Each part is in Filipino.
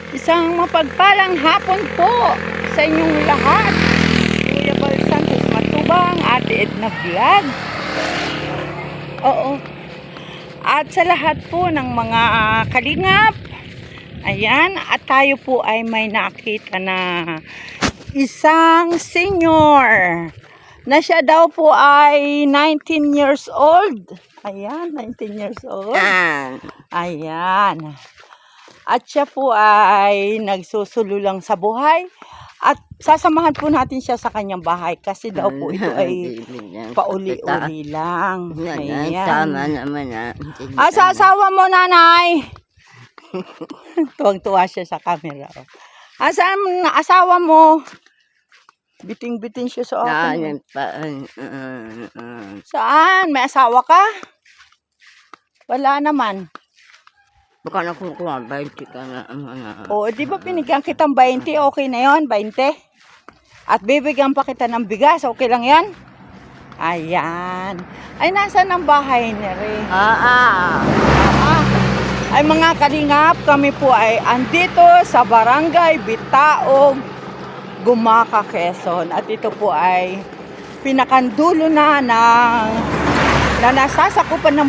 Isang mapagpalang hapon po sa inyong lahat. Kuya Bal Santos Matubang, Ate Edna Vlog. Oo. At sa lahat po ng mga kalingap. Ayan, at tayo po ay may nakita na isang senior na siya daw po ay 19 years old. Ayan, 19 years old. Ayan. At siya po ay nagsusulo sa buhay. At sasamahan po natin siya sa kanyang bahay kasi daw po ito ay pauli-uli lang. Ayan. Tama naman na. Sa asawa mo, nanay. Tuwang-tuwa siya sa camera. Saan ang asawa mo? Biting-biting siya sa akin. Saan? May asawa ka? Wala naman. Baka nakukuha, 20 ka na. Oo, di ba pinigyan kitang 20? Okay na yon, 20? At bibigyan pa kita ng bigas, okay lang yan? Ayan. Ay, nasaan ang bahay ni Ray? Ay, mga kalingap, kami po ay andito sa Barangay Bitaog, Gumaca, Quezon. At ito po ay pinakandulo na nasasakupan ng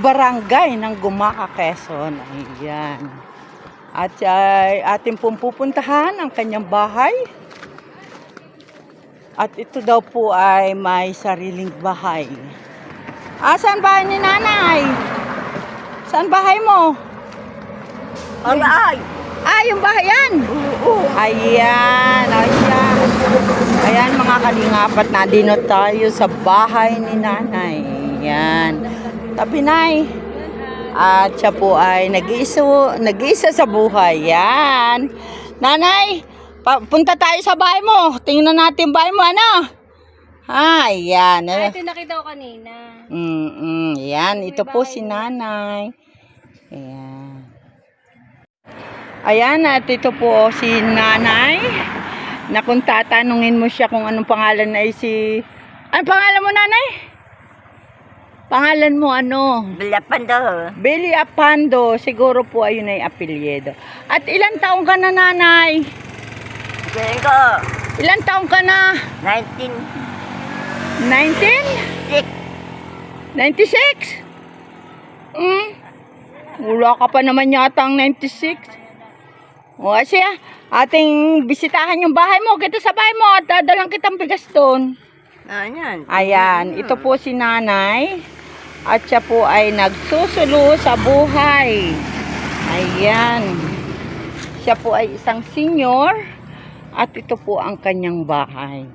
barangay ng Gumaca, Quezon. Ayan. At ating pong pupuntahan ang kanyang bahay. At ito daw po ay may sariling bahay. Saan bahay ni nanay? Saan bahay mo? Yung bahay yan? Ayan. Ayan mga kalingapat, nadino tayo sa bahay ni nanay. Ayan. Tabi nay. At siya po ay nag-iisa sa buhay. Yan. Nanay, punta tayo sa bahay mo. Tingnan natin bahay mo, ano? Ayan. Ito nakita ko kanina. Yan, ito po si nanay. Ayan. Ayan, at ito po si nanay. Na kung tatanungin mo siya kung anong pangalan ay si... Anong pangalan mo, nanay? Pangalan mo ano? Billy Apando. Billy Apando. Siguro po ayun ay apelyido. At ilang taong ka na, nanay? Ko. Ilang taong ka na? 19. 19? 96? Wala ka pa naman yata ang 96. O siya, ating bisitahan yung bahay mo. Kita sa bahay mo at dadalang kitang bigas doon. Ayan, ito po si nanay. At siya po ay nagsusulo sa buhay. Ayan. Siya po ay isang senior. At ito po ang kanyang bahay.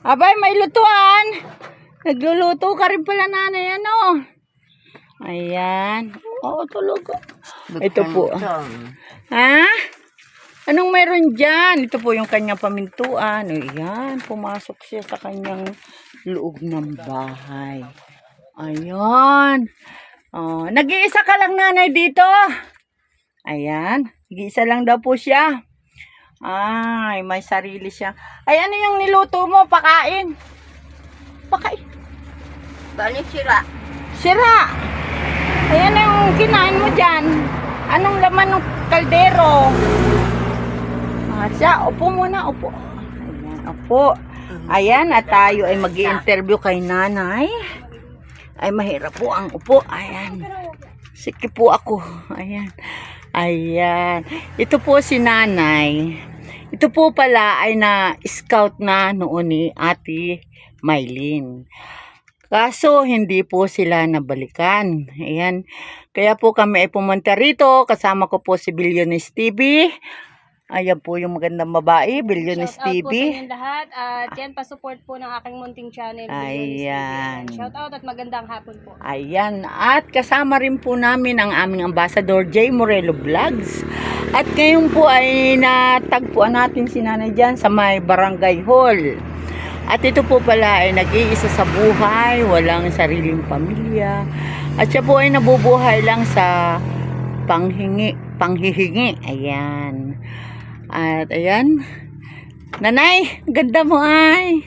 Abay, may lutuan. Nagluluto ka rin pala, nanay, ano? Ayan. Oo, talaga. Ito po. Anong meron dyan? Ito po yung kanyang pamintuan. Ayan, pumasok siya sa kanyang loob ng bahay. Ayan. Nag-iisa ka lang, nanay, dito. Ayan. Nag-iisa lang daw po siya. Ay, may sarili siya. Ay, ano yung niluto mo? Pakain. Balik sira. Sira. Ay, ano yung kinain mo dyan? Anong laman ng kaldero? Siya, upo muna, upo. Ayan, upo. Ayan, at tayo ay mag-i-interview kay nanay. Ay, mahirap po ang upo. Ayan. Sige po ako. Ayan. Ayan. Ito po si nanay. Ito po pala ay na-scout na noon ni Ate Maylin. Kaso, hindi po sila nabalikan. Ayan. Kaya po kami ay pumunta rito. Kasama ko po si Billiones TV. Ayan po yung magandang babae, Billiones TV. Shout out po sa inyong lahat. At yan, pa-support po ng aking munting channel, Billiones Ayan. TV. Shout out at magandang hapon po. Ayan. At kasama rin po namin ang aming ambassador, J. Morelo Vlogs. At ngayon po ay natagpuan natin si nanay dyan sa may barangay hall. At ito po pala ay nag-iisa sa buhay, walang sariling pamilya. At siya po ay nabubuhay lang sa panghihingi. Ayan. At ayan. Nanay, ganda mo ay.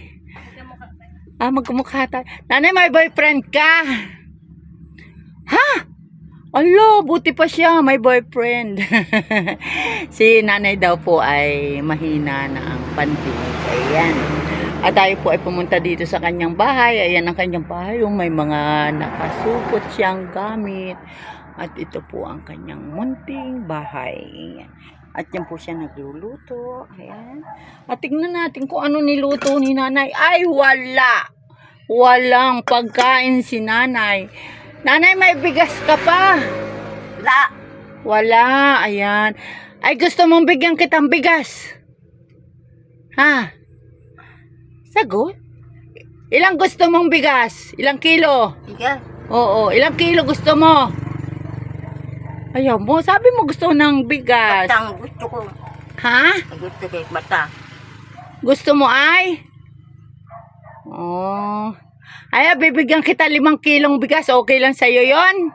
Magkumukha tayo. Nanay, may boyfriend ka. Ha? Alo, buti pa siya, may boyfriend. Si nanay daw po ay mahina na ang pandinig. Ayan. At tayo po ay pumunta dito sa kanyang bahay. Ayan ang kanyang bahay. May mga nakasupot siyang gamit. At ito po ang kanyang munting bahay. Ayan. At yan po siya nagluluto. Ayan. At tignan natin kung ano niluto ni nanay. Ay, wala! Walang pagkain si nanay. Nanay, may bigas ka pa. Wala. Wala. Ayan. Ay, gusto mong bigyan kitang bigas? Ha? Sagot? Ilang gusto mong bigas? Ilang kilo? Sige. Oo. Ilang kilo gusto mo? Ayaw mo. Sabi mo gusto ng bigas. Batang gusto ko. Ha? Gusto ko bata. Gusto mo ay? Oh. Ay, bibigyan kita 5 kilong bigas. Okay lang sa'yo yon?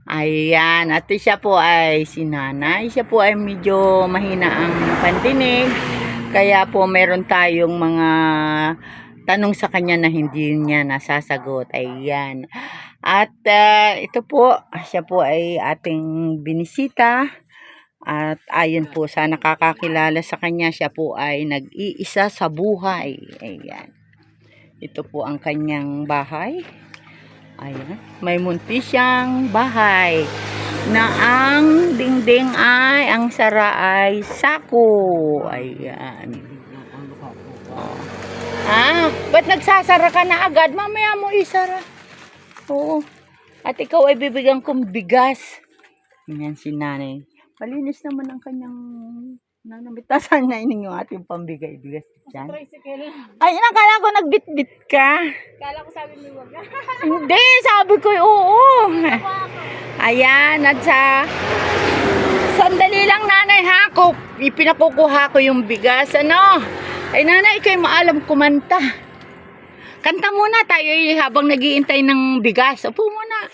Ayan. At siya po ay si nanay. Siya po ay medyo mahina ang pandinig. Kaya po meron tayong mga tanong sa kanya na hindi niya nasasagot. Ayan. At ito po, siya po ay ating binisita. At ayon po sa nakakakilala sa kanya, siya po ay nag-iisa sa buhay. Ayan. Ito po ang kanyang bahay. Ayan. May munti siyang bahay na ang dingding ay, ang sara ay sako. Ayan. Oh. Ah, ba't nagsasara ka na agad? Mamaya mo isara. Oo. At ikaw ay bibigyan kong bigas. Ayan si nanay. Malinis naman ang kanyang nanamitasan na ining yung ating pambigay bigas dyan. Tricycle. Ay, nakala ko nagbitbit ka. Kala ko sabi ni wag. Hindi, sabi ko oo. Ayan, at sa sandali lang nanay ha, ipinakukuha ko yung bigas. Ano? Ay nanay, kayo maalam kumanta. Kanta muna tayo habang nagiintay ng bigas. Upo muna.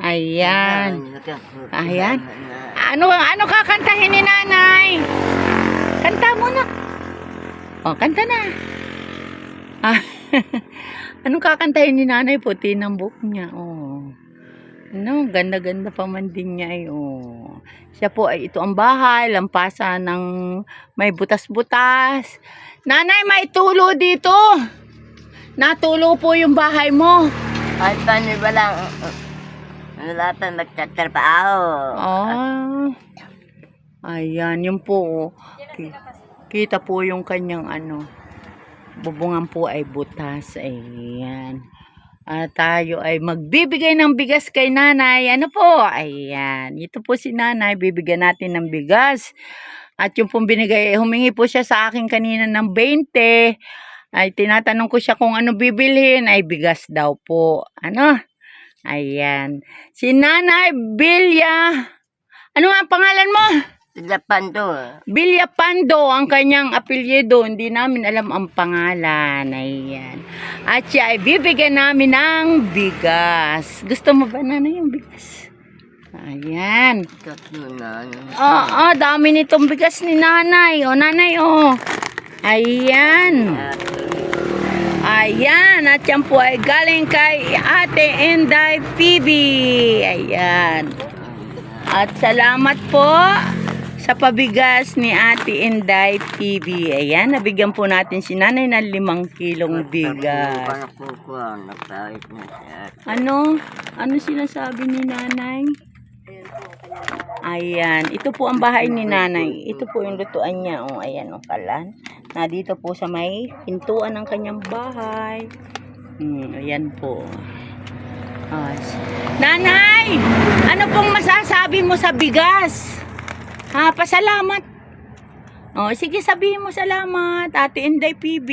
Ayan. Ayan. Ano kakantahin ni nanay? Kanta muna. Oh, kanta na. Ah, anong kakantahin ni nanay? Puti ng buhok niya. Oh. No, ganda-ganda pa man din niya ay. Oh. Siya po ay ito ang bahay, lampasan ng may butas-butas. Nanay, may tulo dito. Natulo po yung bahay mo. Ay, paano ba lang? Wala pa magtatrabaho. Ah. Ayan, yun po. Kita po yung kanyang bubungan po ay butas. Ayan. At tayo ay magbibigay ng bigas kay nanay. Ano po? Ayan. Ito po si nanay. Bibigyan natin ng bigas. At yung pong binigay, humingi po siya sa akin kanina ng 20. Ay tinatanong ko siya kung ano bibilhin. Ay bigas daw po. Ano? Ayan. Si Nanay Bilya. Ano nga ang pangalan mo? Sila Pando. Bilya Pando ang kanyang apelyido. Hindi namin alam ang pangalan. Ayan. At siya ay bibigyan namin ng bigas. Gusto mo ba nanay yung bigas? Ayan. Oo, dami nitong bigas ni nanay. O nanay, o. Ayan. Ayan, at yan po ay galing kay Ate Inday PB. Ayan. At salamat po sa pabigas ni Ate Inday PB. Ayan, nabigyan po natin si nanay ng 5 kilong bigas. Ano? Ano sinasabi ni nanay? Ayan, ito po ang bahay ni nanay. Ito po yung lutuan niya. O, ayan, o, kalan. Na dito po sa may pintuan ng kanyang bahay. Ayan po. Nanay! Ano pong masasabi mo sa bigas? Ha, pasalamat. O, sige, sabihin mo salamat. Ate Inday PB.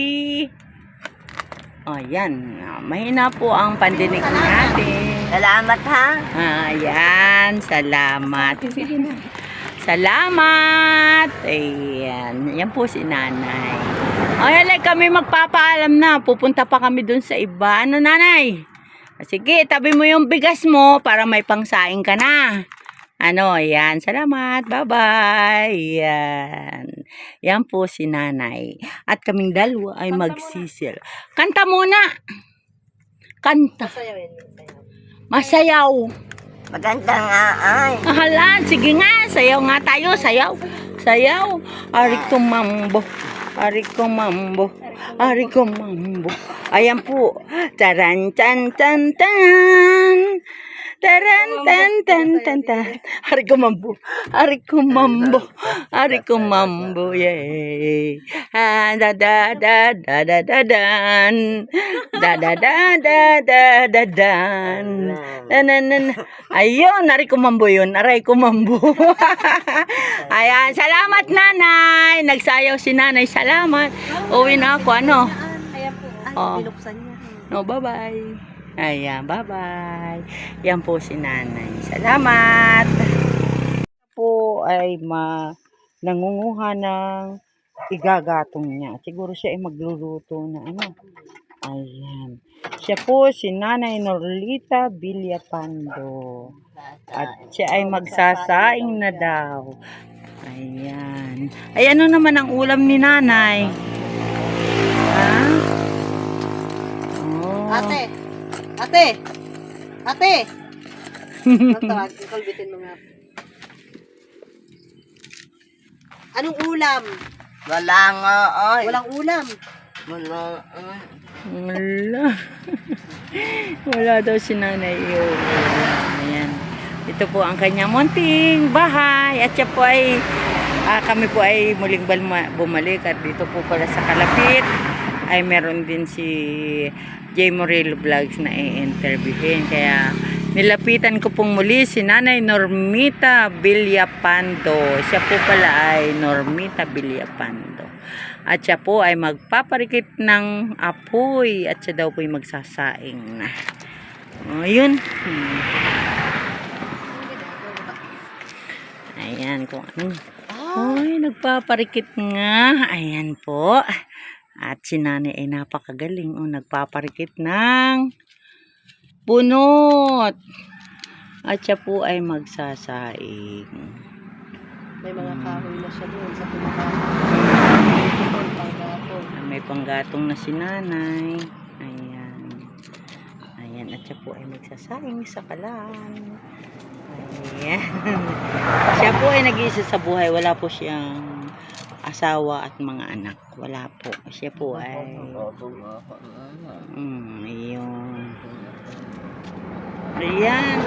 Ayan. Mahina po ang pandinig natin. Salamat ha. Ayan. Salamat. Sige na. Salamat. Ayan. Yan po si nanay. Ay, kami magpapaalam na. Pupunta pa kami dun sa iba. Ano, nanay? Sige, tabi mo yung bigas mo para may pangsaing ka na. Ano, ayan. Salamat. Bye-bye. Ayan. Yan po si nanay. At kaming dalawa ay magsisil. Kanta muna. Kanta. Masayaw. Maganda nga ay. Hala, sige nga, sayaw nga tayo, sayaw. Sayaw. Ari ko mambo. Ari ko mambo. Ari ko mambo. Ayan po. Taran tan tan tan. Taran tan tan tan tan. Ari ko mambo. Ari ko mambo. Ari ko mambo. Yay. Ah, da da da da da da dan. Da da da da da da dan. Nanan. Ayun, aray kumambo yun. Aray kumambo. Ayan, salamat nanay. Nagsayaw si nanay. Salamat. Uwi na ako, ano? Ayan po. Oh. No, bye-bye. Ayan, bye-bye. Yan po si nanay. Salamat. Po ay nangunguha ng igagatong niya. Siguro siya ay magluluto na ano. Ayan. Siya po si Nanay Norlita Villapando. At siya ay magsasaing na daw. Ayan. Ay, ano naman ang ulam ni nanay? Ha? Oh. Ate! Ate! Ate! Tawag, ikulbitin mo nga. Anong ulam? Wala nga ay. Walang ulam. Wala ay. Wala. Wala daw si nanay yun. Ayan. Ito po ang kanyang munting bahay. At siya po ay, kami po ay muling bumalik. At dito po pala sa kalapit ay meron din si J. Morello Vlogs na i-interviewin. Kaya nilapitan ko pong muli si Nanay Normita Villapando. Siya po pala ay Normita Villapando. At siya po ay magpaparikit ng apoy. At siya daw po ay magsasaing na. O, yun. Ayan kung ano. Ay, nagpaparikit nga. Ayan po. At si nanay ay napakagaling. O, nagpaparikit ng bunot. At siya po ay magsasaing. May mga kahoy na siya doon sa pinaka. May panggatong na si nanay. Ayan. Ayan. At siya po ay magsasaing sa kalan. Ayan. Siya po ay nag-iisa sa buhay. Wala po siyang asawa at mga anak. Wala po. Siya po ay ayun. Ayan.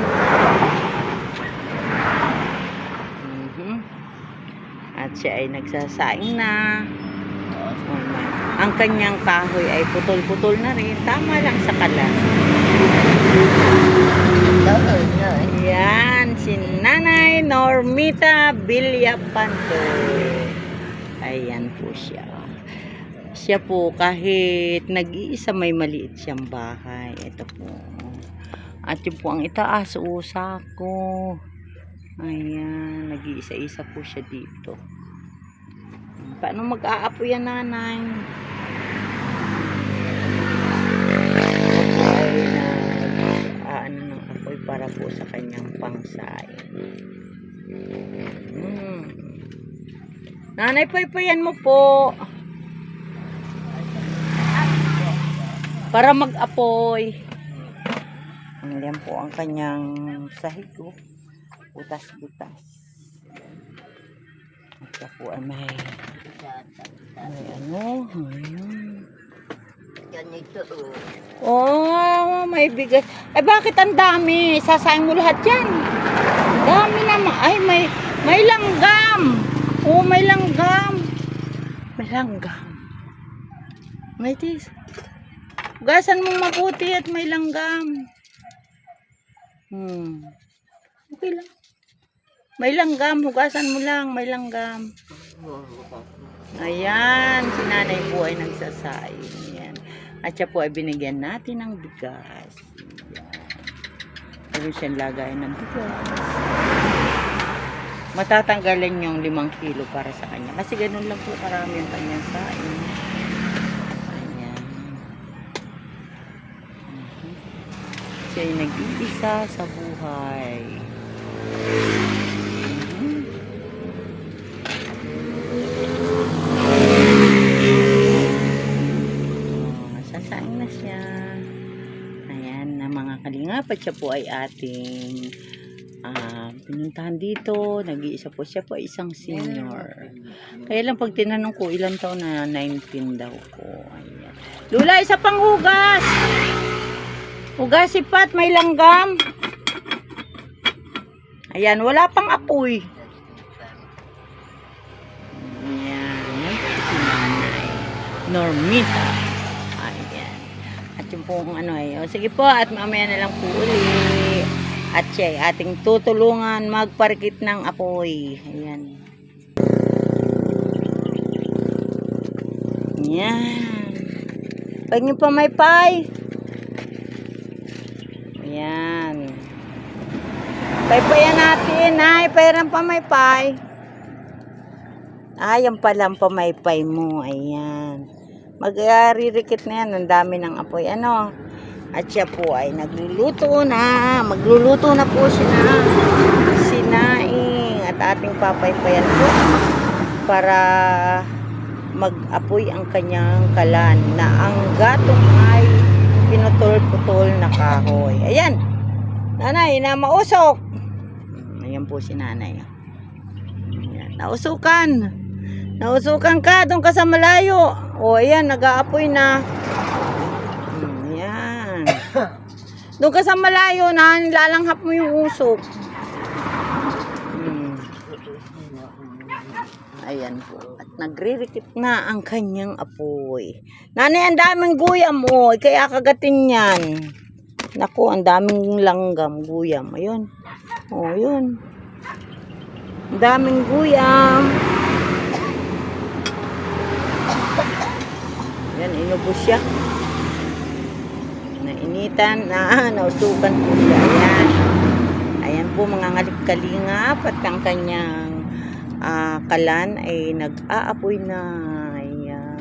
At siya ay nagsasaing na. Ang kanyang kahoy ay putol-putol na rin. Tama lang sa kalan. Ayan, si Nanay Normita Villapando. Ayan po siya. Siya po kahit nag-iisa may maliit siyang bahay. Ito po. At yun po ang itaas, usako. Ayan, nag-iisa-isa po siya dito. Paano mag-aapoy yan, nanay? Ay ano ng apoy para po sa kanyang pangsaing. Nanay, paypayan mo po. Para mag-apoy. Yan po ang kanyang sahig. Butas-butas. At siya po ay may ano, ayun. Ganito Oh, may bigat. Ay, bakit ang dami? Sasayang mo lahat yan. Dami naman. Ay, may langgam. Oh, may langgam. May langgam. May tis. Hugasan mo mabuti at may langgam. Okay lang. May langgam. Hugasan mo lang. May langgam. Ayan. Si nanay po ay nagsasaing. Ayan. At siya po ay binigyan natin ng bigas. Meron siyang lagay ng bigas. Matatanggalin yung 5 kilo para sa kanya. Kasi ganun lang po karami yung kanyang saing. Ayan. Siya ay nag-iisa sa buhay. Sasaing na siya. Ayan, na mga kalingap. At siya po ay ating pinuntahan dito. Nag-iisa po siya po, isang senior. Kaya lang pag tinanong ko, ilang taon na, 19 daw po. Ayan. Lula, isa pang hugas! Hugas si Pat, may langgam. Ayan, wala pang apoy. Ayan, yan po si Nanay Normita. Ayan. At yung pong ano ay, sige po, at mamaya na lang po uli. At siya ay ating tutulungan magparkit ng apoy. Ayan. Ayan. Pag nyo pa may pay. Ayan. Paypayan natin. Ay, pairan pa may pay. Ay, yan pala ang pamaypay mo. Ayan. Mag-ririkit na yan. Ang dami ng apoy. Ano? At siya po ay nagluluto na. Magluluto na po siya na sinaing. At ating papaypayan po para mag-apoy ang kanyang kalan na ang gatong ay pinutol-putol na kahoy. Ayan. Nanay, na mausok. Ayan po si nanay. Ayan. Nausukan. Nausukan ka. Doon ka sa malayo. O, ayan. Nag-aapoy na. Doon ka sa malayo na nilalanghap mo yung usok. Ayan po. At nagririkit na ang kanyang apoy. Nanay, ang daming guyam mo. Kaya kagatin yan. Naku, ang daming langgam guyam. Ayun. O, yun. Ang daming guyam. Yan, inubos siya. Nainitan na nausukan po siya. Ayan. Ayan po mga ngalip-kalingap at ang kanyang kalan ay nag-aapoy na. Ayan.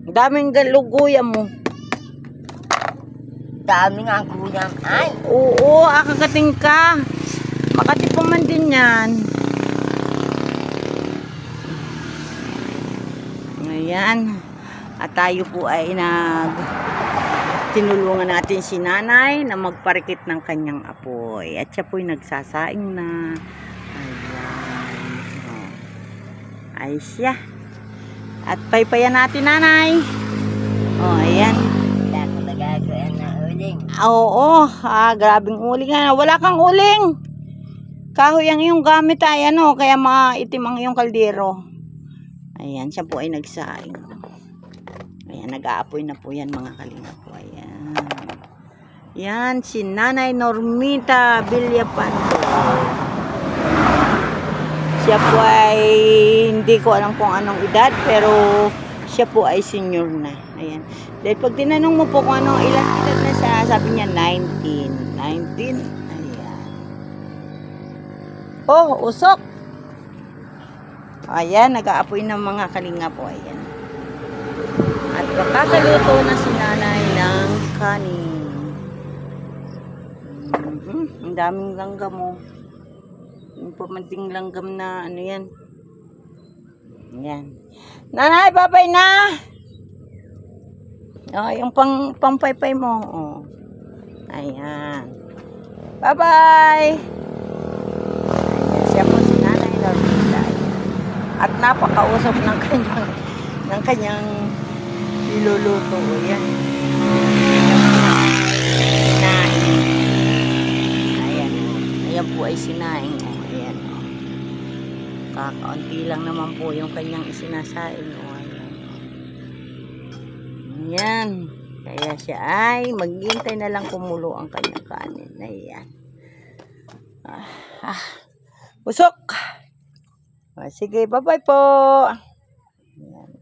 Daming galuguyam mo. Dami nga ang guyam. Ay! Oo, akagating ka. Makati pa man din yan. Ayan. At tayo po ay tinulungan natin si nanay na magparikit ng kanyang apoy. At siya po ay nagsasaing na. Ayan. Ay siya. At paypayan natin nanay. Ayan. Wala ko nagagawa na uling. Oo. Grabing uling. Wala kang uling. Kahoy ang iyong gamit ay kaya maitim ang iyong kaldero. Ayan. Siya po ay nagsaing. Ayan, nag-aapoy na po yan mga kalinga po. Ayan. Yan, si Nanay Normita Villapan. Siya po ay, hindi ko alam kung anong edad, pero siya po ay senior na. Ayan. Dahil pag tinanong mo po kung anong ilang edad na siya, sabi niya 19. 19? Ayan. Oh, usok. Ayan, nag-aapoy ng mga kalinga po. Ayan. At makakaluto na si nanay ng kanin. Ang daming langgam mo. Yung pamanting langgam na yan. Ayan. Nanay, babay na! Yung pampaypay mo. Ayan. Bye-bye! Siya po si Nanay Normita. At napakausap ng kanyang niluluto. Ayan. Sinaing. Ayan. Ayan po ay sinaing. Ayan. Kakaunti lang naman po yung kanyang isinasaing. Ayan. Kaya siya ay maghintay na lang kumulo ang kanyang kanin. Ayan. Busok. Sige, bye-bye po. Ayan.